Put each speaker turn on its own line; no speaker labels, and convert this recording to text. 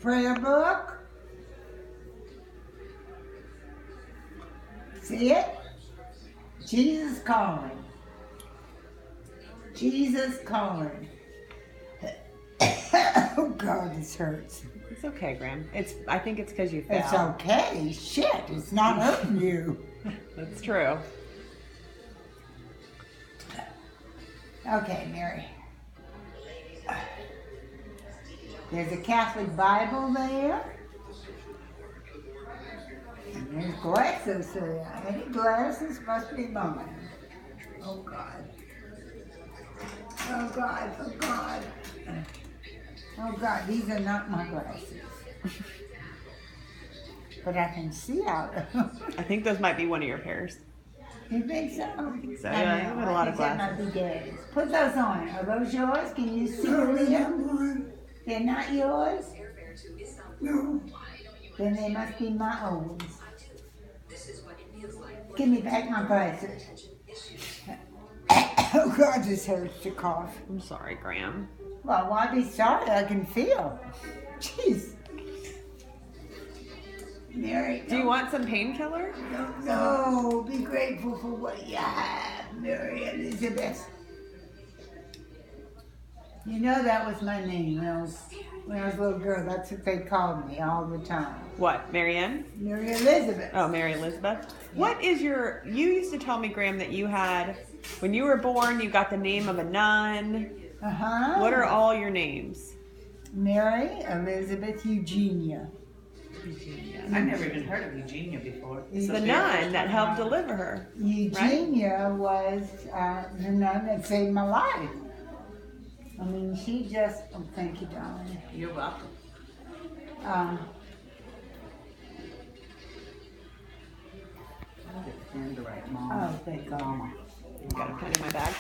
prayer book. See it? Jesus calling. Jesus calling. Oh God, this hurts.
It's okay, Graham. I think it's because you fell.
It's okay. Shit, it's not hurting you.
That's true.
Okay, Mary. There's a Catholic Bible there. And there's glasses there. Any glasses must be mine. Oh God. Oh God, oh God. Oh God, these are not my glasses. But I can see out of them.
I think those might be one of your pairs.
You think so?
I think so. Yeah, you have a lot of
That
glasses.
might be Daddy's. Put those on. Are those yours? Can you see them? They're not yours?
No.
Then they must be my own. Give me back my glasses. Oh God, this hurts to cough.
I'm sorry, Graham.
Well, why be sorry? I can feel. Jeez. Mary,
Do you want some painkiller?
no, be grateful for what you have, Mary Elizabeth. You know that was my name when I was a little girl. That's what they called me all the time.
What, Marianne?
Mary Elizabeth.
Oh, Mary Elizabeth. What is you used to tell me, Graham, that you had, when you were born, you got the name of a nun.
Uh-huh.
What are all your names?
Mary Elizabeth Eugenia.
I never even heard of Eugenia before.
The
The nun that helped deliver her.
Eugenia was the nun that saved my life. I mean, she just, oh, thank you, darling.
You're welcome.
Oh, thank God.
Got a pen in my bag.